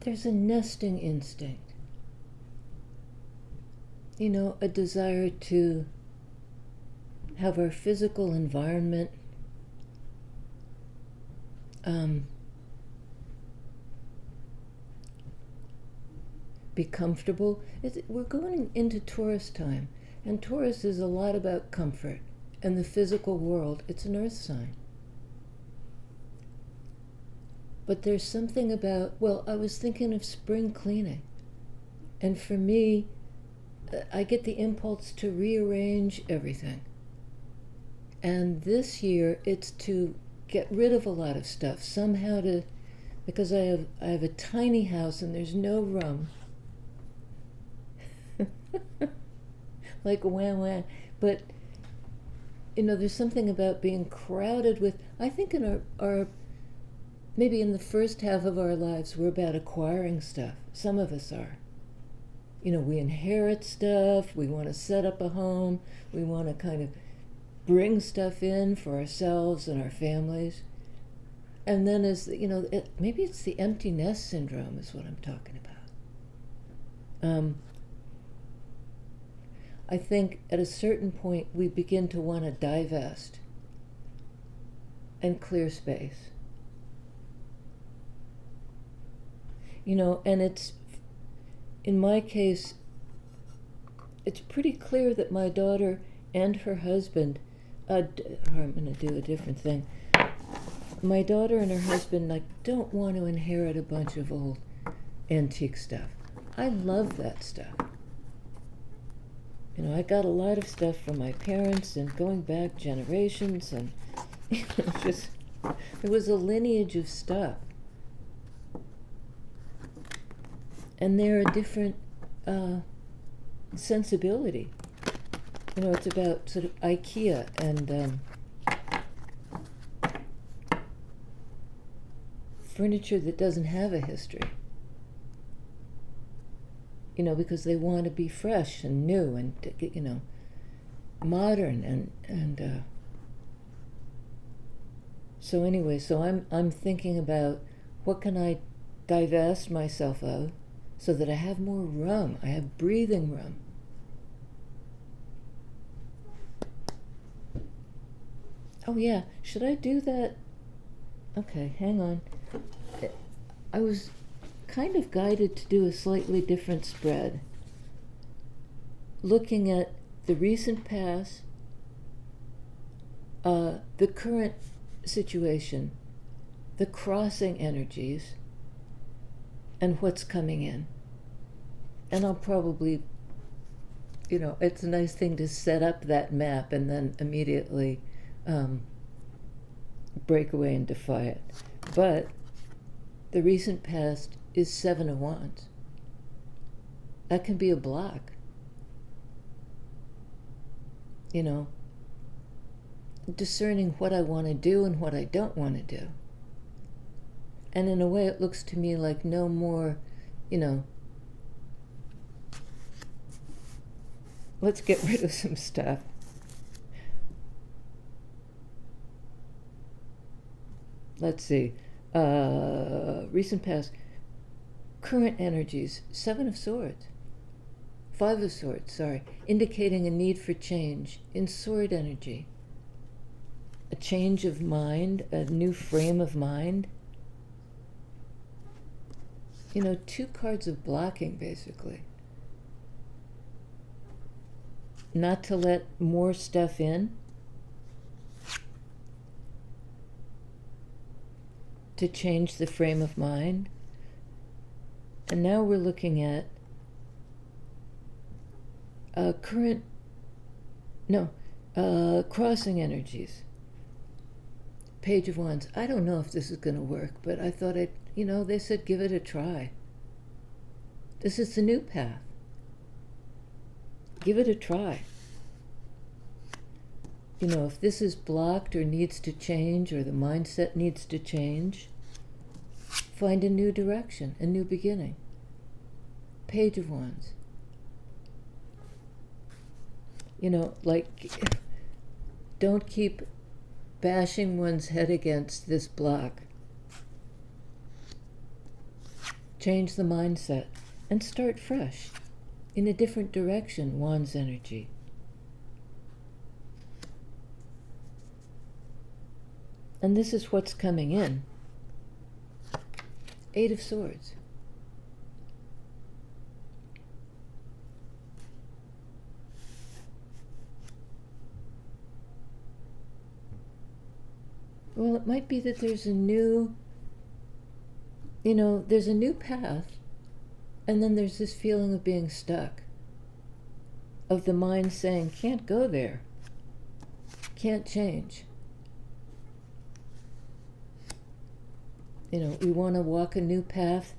there's a nesting instinct. You know, a desire to have our physical environment be comfortable. We're going into Taurus time, and Taurus is a lot about comfort. And the physical world, it's an earth sign. But there's something about, well, I was thinking of spring cleaning. And for me, I get the impulse to rearrange everything. And this year, it's to get rid of a lot of stuff, somehow because I have a tiny house and there's no room. Like wah wah. But, you know, there's something about being crowded with, I think in our maybe in the first half of our lives, we're about acquiring stuff. Some of us are. You know, we inherit stuff, we want to set up a home, we want to kind of bring stuff in for ourselves and our families. And then maybe it's the empty nest syndrome is what I'm talking about. I think at a certain point we begin to want to divest and clear space. You know, and it's, in my case, it's pretty clear that my daughter and her husband, I'm going to do a different thing. My daughter and her husband don't want to inherit a bunch of old antique stuff. I love that stuff. You know, I got a lot of stuff from my parents and going back generations, and just there was a lineage of stuff. And they're a different sensibility. You know, it's about sort of IKEA and furniture that doesn't have a history. You know, because they want to be fresh and new and, you know, modern and so anyway, so I'm thinking about what can I divest myself of so that I have more room, I have breathing room. Oh yeah, should I do that? Okay, hang on. I was kind of guided to do a slightly different spread, looking at the recent past, the current situation, the crossing energies, and what's coming in. And I'll probably, you know, it's a nice thing to set up that map and then immediately break away and defy it. But the recent past is 7 of Wands. That can be a block. You know, discerning what I want to do and what I don't want to do. And in a way, it looks to me like no more, you know, let's get rid of some stuff. Let's see. Recent past. Current energies. 7 of Swords. 5 of Swords, sorry. Indicating a need for change. In Sword energy. A change of mind. A new frame of mind. You know, 2 cards of blocking, basically. Not to let more stuff in. To change the frame of mind. And now we're looking at crossing energies. Page of Wands. I don't know if this is going to work, but I thought they said give it a try. This is the new path. Give it a try. You know, if this is blocked or needs to change or the mindset needs to change, find a new direction, a new beginning. Page of Wands. You know, like, don't keep bashing one's head against this block. change the mindset, and start fresh in a different direction, Wands energy. And this is what's coming in. Eight of Swords. Well, it might be that there's a new, there's a new path, and then there's this feeling of being stuck, of the mind saying, can't go there, can't change. We want to walk a new path.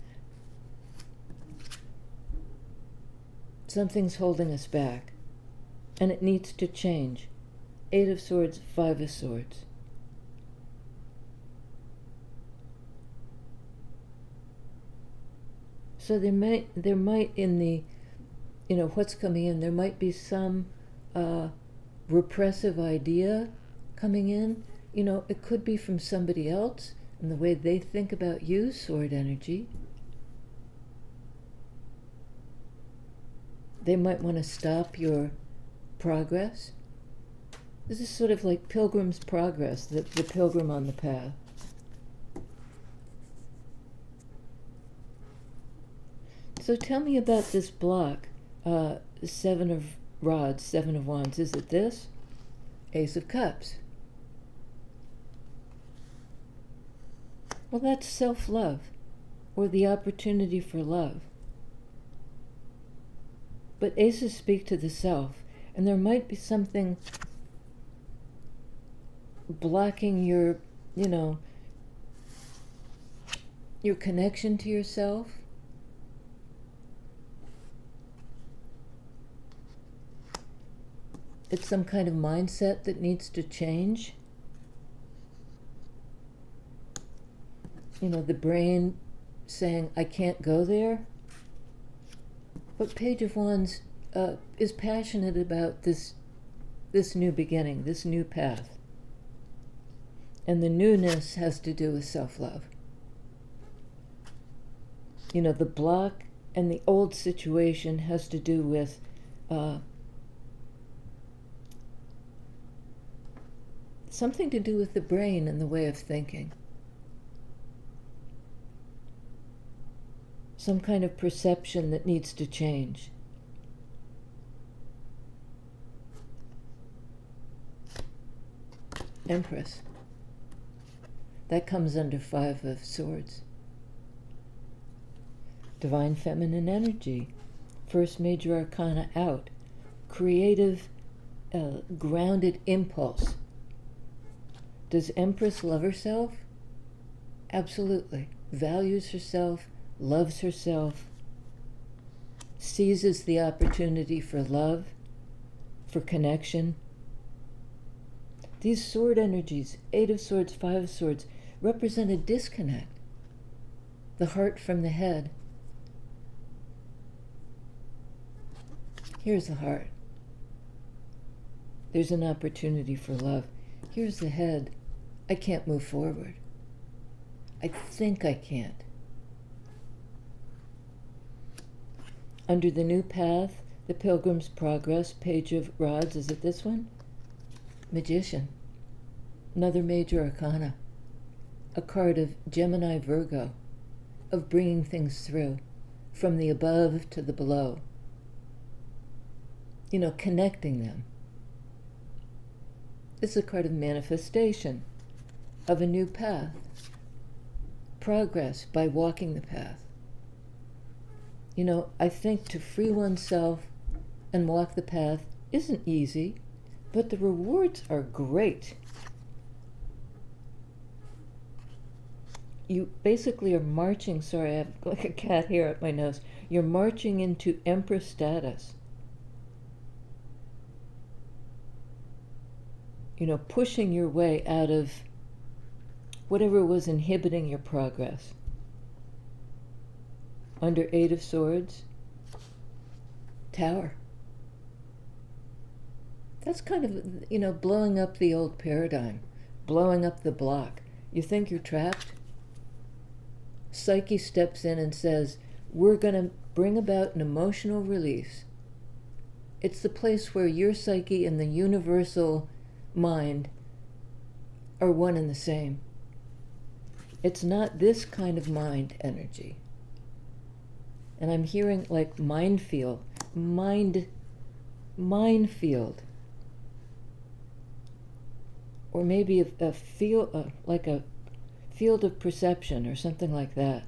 Something's holding us back, and it needs to change. Eight of Swords, Five of Swords. So there might in the, what's coming in, there might be some repressive idea coming in. It could be from somebody else and the way they think about you, Sword energy. They might want to stop your progress. This is sort of like Pilgrim's Progress, the pilgrim on the path. So tell me about this block, Seven of Rods, Seven of Wands. Is it this? Ace of Cups. Well, that's self-love, or the opportunity for love. But aces speak to the self, and there might be something blocking your connection to yourself. It's some kind of mindset that needs to change. The brain saying, I can't go there. But Page of Wands is passionate about this new beginning, this new path. And the newness has to do with self-love. The block and the old situation has to do with something to do with the brain and the way of thinking. Some kind of perception that needs to change. Empress. That comes under Five of Swords. Divine Feminine energy. First major arcana out. Creative, grounded impulse. Does Empress love herself? Absolutely. Values herself, loves herself, seizes the opportunity for love, for connection. These sword energies, Eight of Swords, Five of Swords, represent a disconnect. The heart from the head. Here's the heart. There's an opportunity for love. Here's the head. I can't move forward. I think I can't. Under the new path, the Pilgrim's Progress, Page of Rods, is it this one? Magician. Another major arcana. A card of Gemini Virgo, of bringing things through, from the above to the below. Connecting them. It's a card of manifestation, of a new path. Progress by walking the path. I think to free oneself and walk the path isn't easy, but the rewards are great. You basically are marching, sorry, I have like a cat hair at my nose. You're marching into Empress status. Pushing your way out of whatever was inhibiting your progress. Under Eight of Swords, Tower. That's kind of, blowing up the old paradigm, blowing up the block. You think you're trapped? Psyche steps in and says, we're going to bring about an emotional release. It's the place where your psyche and the universal mind are one and the same. It's not this kind of mind energy. And I'm hearing like minefield. Or maybe a field, like a field of perception or something like that.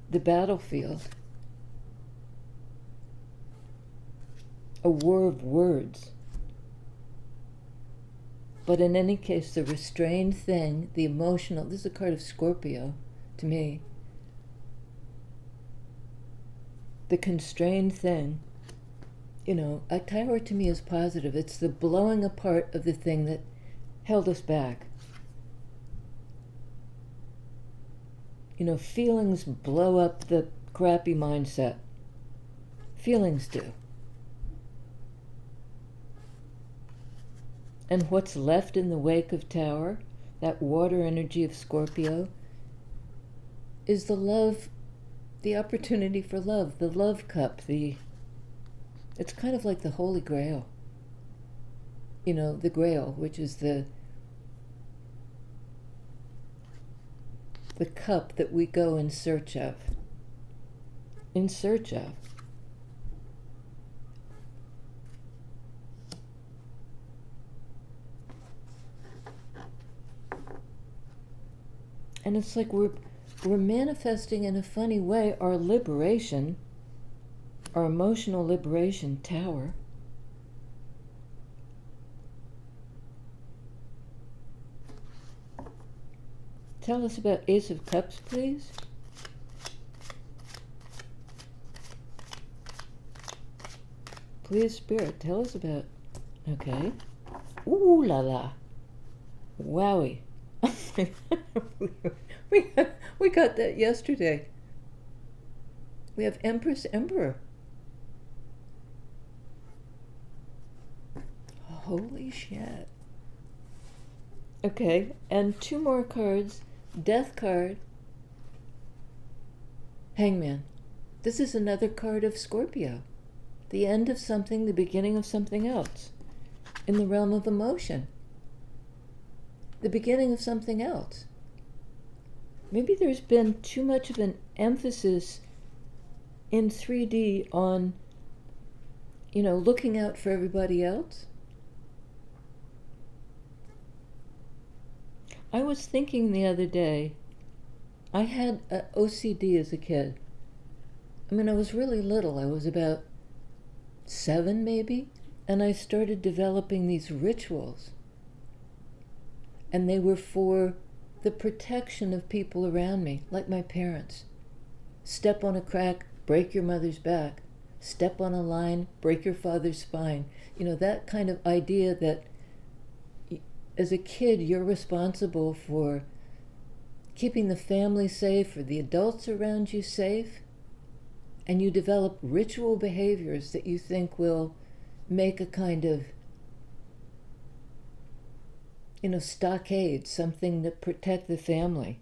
The battlefield. A war of words. But in any case, the restrained thing, the emotional, this is a card of Scorpio to me. The constrained thing, a tower to me is positive. It's the blowing apart of the thing that held us back. Feelings blow up the crappy mindset. Feelings do. And what's left in the wake of Tower, that water energy of Scorpio, is the love, the opportunity for love, the love cup, it's kind of like the Holy Grail. The Grail, which is the cup that we go in search of. In search of. And it's like we're manifesting in a funny way our liberation, our emotional liberation tower. Tell us about Ace of Cups, please. Please, Spirit, tell us about... Okay. Ooh la la. Wowie. we got that yesterday. We have Empress, Emperor. Holy shit. Okay, and 2 more cards. Death card. Hangman. This is another card of Scorpio. The end of something, the beginning of something else. In the realm of emotion. The beginning of something else. Maybe there's been too much of an emphasis in 3D on, looking out for everybody else. I was thinking the other day, I had OCD as a kid. I was really little. I was about 7 maybe, and I started developing these rituals. And they were for the protection of people around me, like my parents. Step on a crack, break your mother's back. Step on a line, break your father's spine. That kind of idea that as a kid you're responsible for keeping the family safe or the adults around you safe. And you develop ritual behaviors that you think will make a kind of stockade, something that protect the family.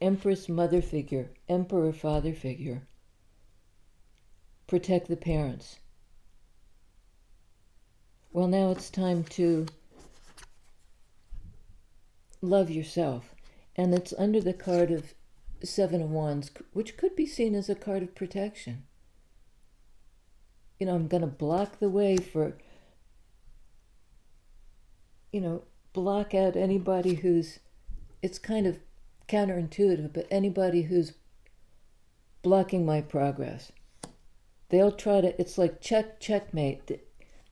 Empress mother figure, Emperor father figure. Protect the parents. Well, now it's time to love yourself. And it's under the card of 7 of Wands, which could be seen as a card of protection. I'm going to block the way for block out anybody who's, it's kind of counterintuitive, but anybody who's blocking my progress. They'll try to, it's like checkmate.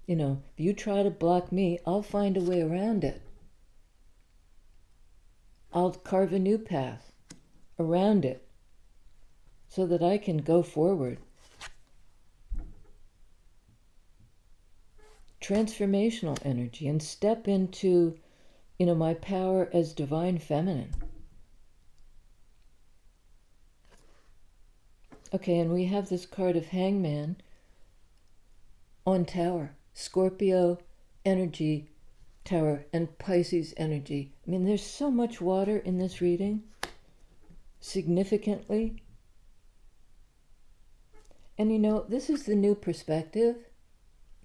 If you try to block me, I'll find a way around it. I'll carve a new path around it so that I can go forward. Transformational energy and step into, my power as divine feminine. Okay, and we have this card of Hangman on Tower. Scorpio energy Tower and Pisces energy. I mean, there's so much water in this reading, significantly. And you know, this is the new perspective,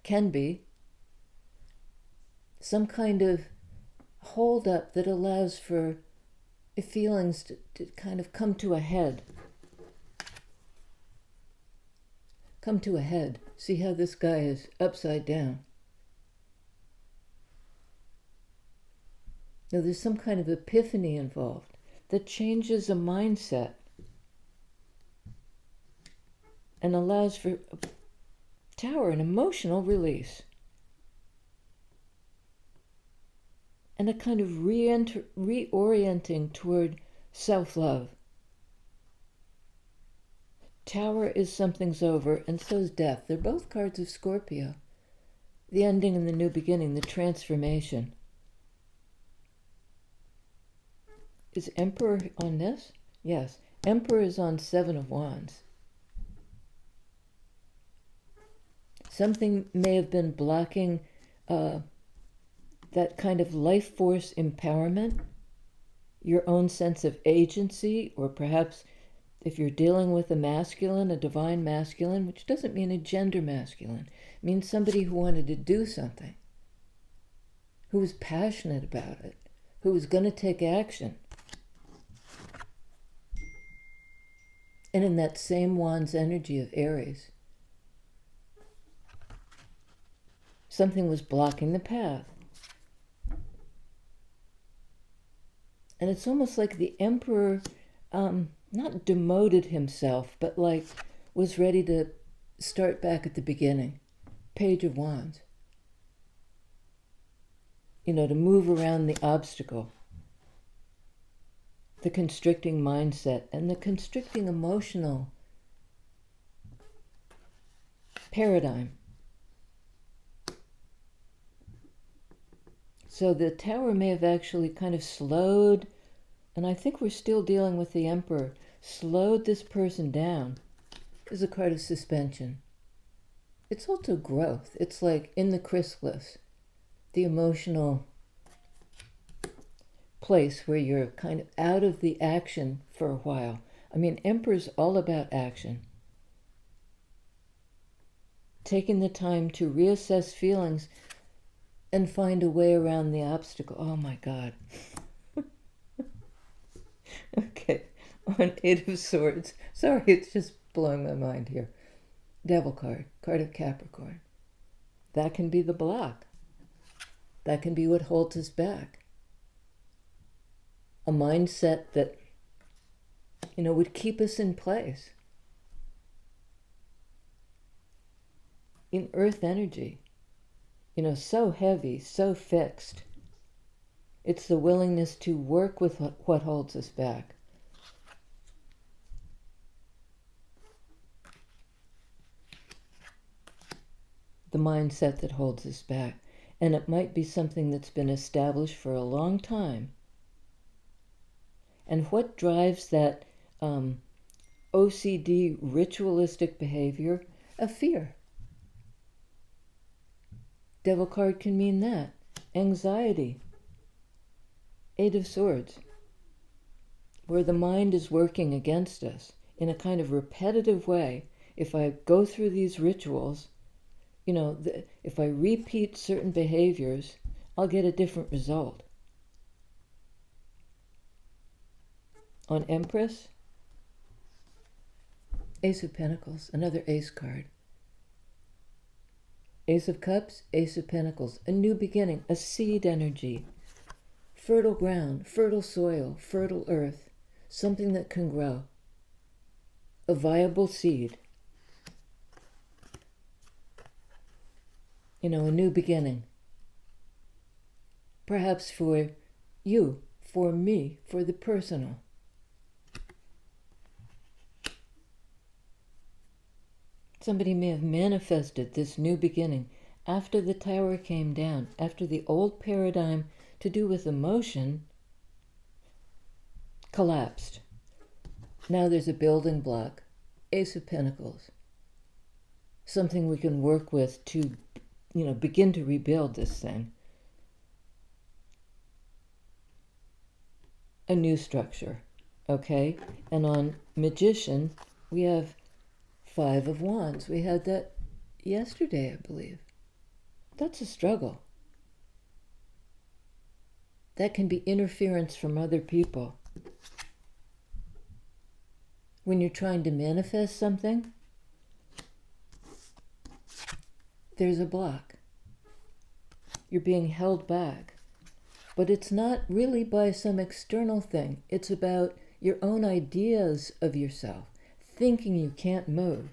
can be. Some kind of hold up that allows for feelings to kind of come to a head. Come to a head. See how this guy is upside down. Now there's some kind of epiphany involved that changes a mindset and allows for a Tower, an emotional release. And a kind of reorienting toward self-love. Tower is something's over, and so is death. They're both cards of Scorpio. The ending and the new beginning, the transformation. Is Emperor on this? Yes. Emperor is on Seven of Wands. Something may have been blocking that kind of life force empowerment, your own sense of agency, or perhaps if you're dealing with a masculine, a divine masculine, which doesn't mean a gender masculine, it means somebody who wanted to do something, who was passionate about it, who was going to take action. And in that same Wands energy of Aries, something was blocking the path. And it's almost like the Emperor not demoted himself, but like was ready to start back at the beginning. Page of Wands. You know, to move around the obstacle. The constricting mindset and the constricting emotional paradigm. So the Tower may have actually kind of slowed, and I think we're still dealing with the Emperor, slowed this person down. Is a card of suspension. It's also growth. It's like in the chrysalis, the emotional place where you're kind of out of the action for a while. I mean, Emperor's all about action. Taking the time to reassess feelings and find a way around the obstacle. Oh my God. Okay, on Eight of Swords. Sorry, it's just blowing my mind here. Devil card, card of Capricorn. That can be the block. That can be what holds us back. A mindset that, you know, would keep us in place. In earth energy, you know, so heavy, so fixed. It's the willingness to work with what holds us back. The mindset that holds us back. And it might be something that's been established for a long time. And what drives that OCD ritualistic behavior? A fear. Devil card can mean that. Anxiety. Eight of Swords. Where the mind is working against us in a kind of repetitive way. If I go through these rituals, you know, if I repeat certain behaviors, I'll get a different result. On Empress, Ace of Pentacles, another ace card. Ace of Cups, Ace of Pentacles, a new beginning, a seed energy, fertile ground, fertile soil, fertile earth, something that can grow, a viable seed. You know, a new beginning. Perhaps for you, for me, for the personal. Somebody may have manifested this new beginning after the Tower came down, after the old paradigm to do with emotion collapsed. Now there's a building block, Ace of Pentacles. Something we can work with to, you know, begin to rebuild this thing. a new structure, okay? And on Magician, we have 5 of Wands. We had that yesterday, I believe. That's a struggle. That can be interference from other people. When you're trying to manifest something, there's a block. You're being held back. But it's not really by some external thing. It's about your own ideas of yourself, thinking you can't move,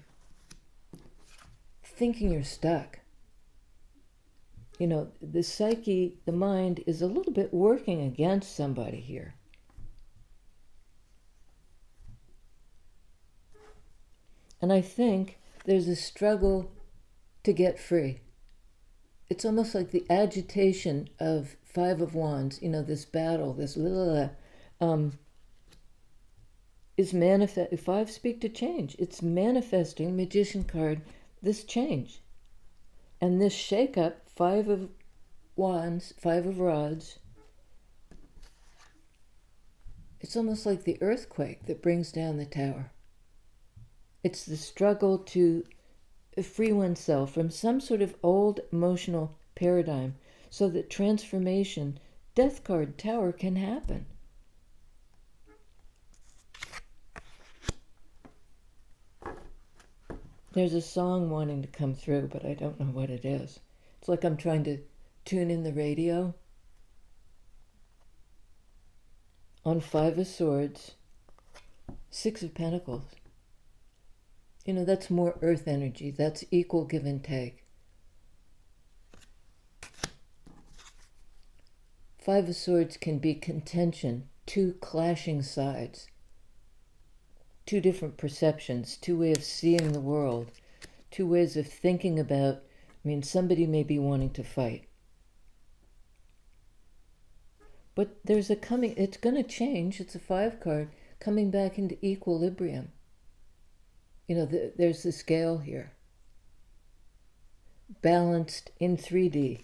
thinking you're stuck. You know, the psyche, the mind, is a little bit working against somebody here. And I think there's a struggle to get free. It's almost like the agitation of 5 of Wands, you know, this battle, this is manifest. 5 speak to change. It's manifesting, Magician card, this change. And this shake-up, 5 of Wands, 5 of Rods, it's almost like the earthquake that brings down the tower. It's the struggle to free oneself from some sort of old emotional paradigm so that transformation, death card, tower, can happen. There's a song wanting to come through, but I don't know what it is. It's like I'm trying to tune in the radio. On 5 of Swords, 6 of Pentacles. You know, that's more earth energy. That's equal give and take. 5 of Swords can be contention, 2 clashing sides, 2 different perceptions, 2 ways of seeing the world, 2 ways of thinking about. I mean, somebody may be wanting to fight. But there's a coming, it's going to change. It's a 5 card coming back into equilibrium. You know, there's the scale here. Balanced in 3D.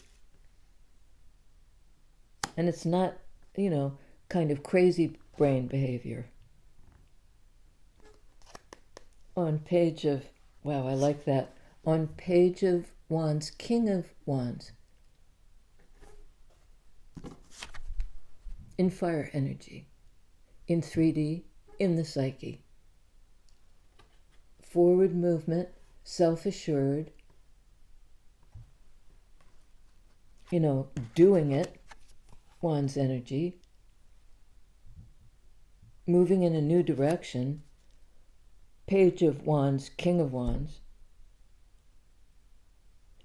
And it's not, you know, kind of crazy brain behavior. On page of, wow, I like that. On page of Wands, King of Wands. In fire energy. In 3D, in the psyche. Forward movement, self-assured, you know, doing it, Wands energy, moving in a new direction, Page of Wands, King of Wands.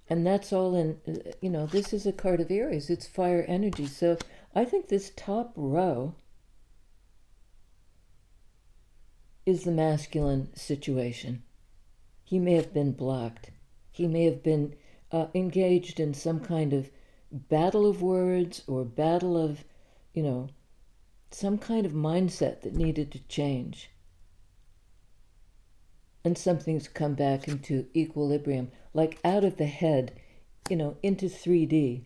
And that's all in, you know, this is a card of Aries, it's fire energy. So I think this top row is the masculine situation. He may have been blocked. He may have been engaged in some kind of battle of words or battle of, you know, some kind of mindset that needed to change. And something's come back into equilibrium, like out of the head, you know, into 3D.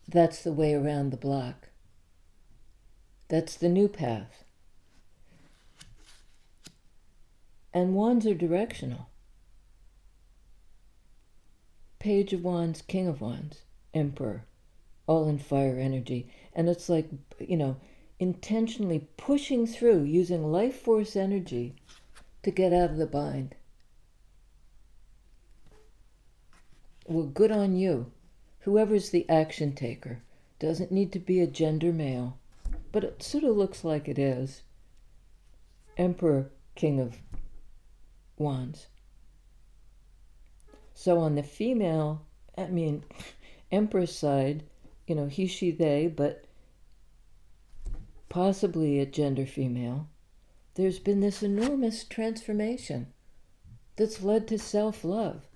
That's the way around the block. That's the new path. And Wands are directional. Page of Wands, King of Wands, Emperor, all in fire energy. And it's like, you know, intentionally pushing through, using life force energy to get out of the bind. Well, good on you. Whoever's the action taker. Doesn't need to be a gender male, but it sort of looks like it is. Emperor, King of Wands. So on the female, I mean, Empress side, you know, he, she, they, but possibly a gender female, there's been this enormous transformation that's led to self-love.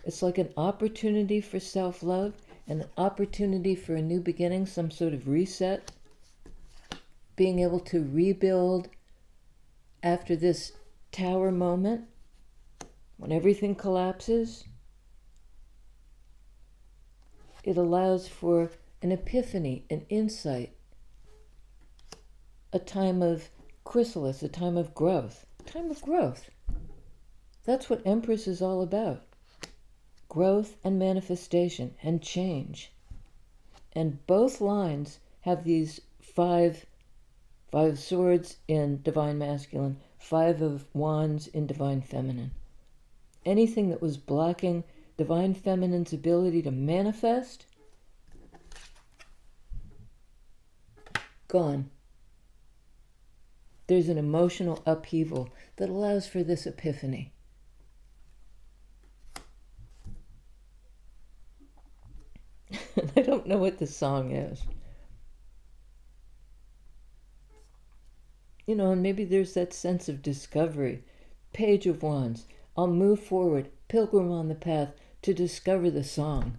It's like an opportunity for self-love, an opportunity for a new beginning, some sort of reset, being able to rebuild after this tower moment, when everything collapses. It allows for an epiphany, an insight, a time of chrysalis, a time of growth. Time of growth. That's what Empress is all about. Growth and manifestation and change. And both lines have these five swords in Divine Masculine, 5 of Wands in Divine Feminine. Anything that was blocking Divine Feminine's ability to manifest, gone. There's an emotional upheaval that allows for this epiphany. I don't know what the song is. You know, and maybe there's that sense of discovery. Page of Wands. I'll move forward, pilgrim on the path, to discover the song,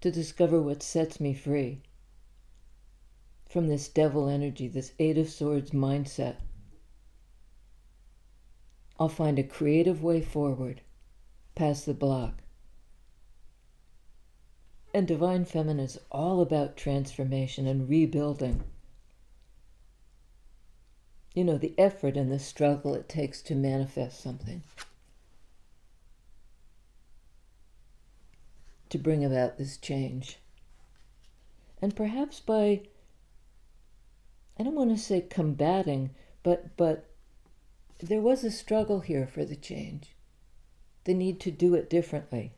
to discover what sets me free from this devil energy, this 8 of Swords mindset. I'll find a creative way forward, past the block. And Divine Feminine is all about transformation and rebuilding. You know, the effort and the struggle it takes to manifest something, to bring about this change. And perhaps by, I don't want to say combating, but there was a struggle here for the change, the need to do it differently.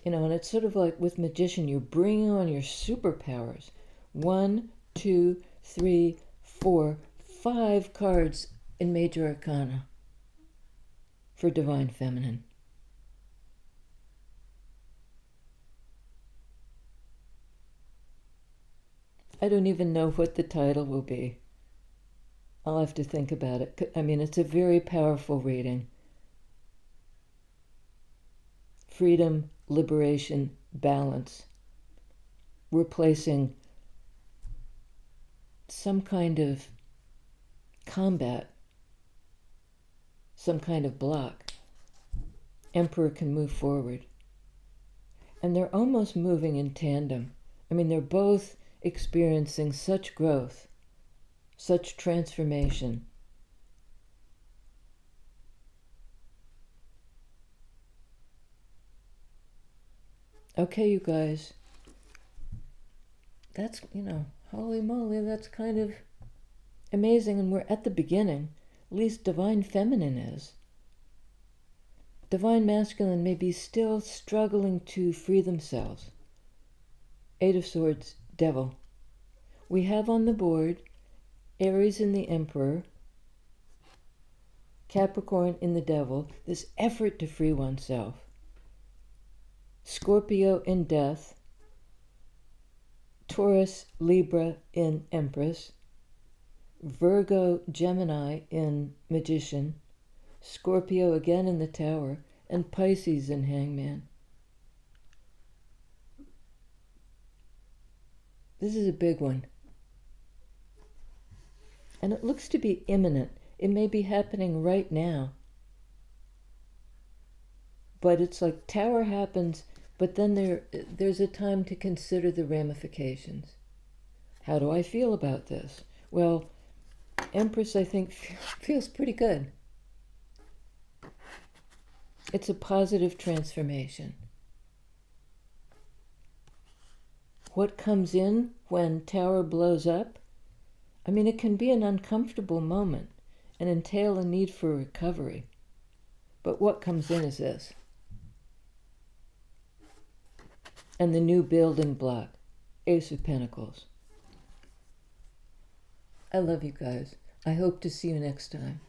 You know, and it's sort of like with Magician, you're bringing on your superpowers. 1, 2, 3, 4, 5 cards in Major Arcana for Divine Feminine. I don't even know what the title will be. I'll have to think about it. I mean, it's a very powerful reading. Freedom, liberation, balance. Replacing some kind of combat, some kind of block. Emperor can move forward. And they're almost moving in tandem. I mean, they're both experiencing such growth, such transformation. Okay, you guys. That's, you know, holy moly, that's kind of amazing. And we're at the beginning. At least Divine Feminine is. Divine Masculine may be still struggling to free themselves. 8 of Swords, Devil. We have on the board Aries in the Emperor, Capricorn in the Devil, this effort to free oneself. Scorpio in Death, Taurus, Libra in Empress, Virgo, Gemini in Magician, Scorpio again in the Tower, and Pisces in Hangman. This is a big one. And it looks to be imminent. It may be happening right now. But it's like Tower happens, but then there's a time to consider the ramifications. How do I feel about this? Well, Empress, I think, feels pretty good. It's a positive transformation. What comes in when Tower blows up? I mean, it can be an uncomfortable moment and entail a need for recovery. But what comes in is this. And the new building block, Ace of Pentacles. I love you guys. I hope to see you next time.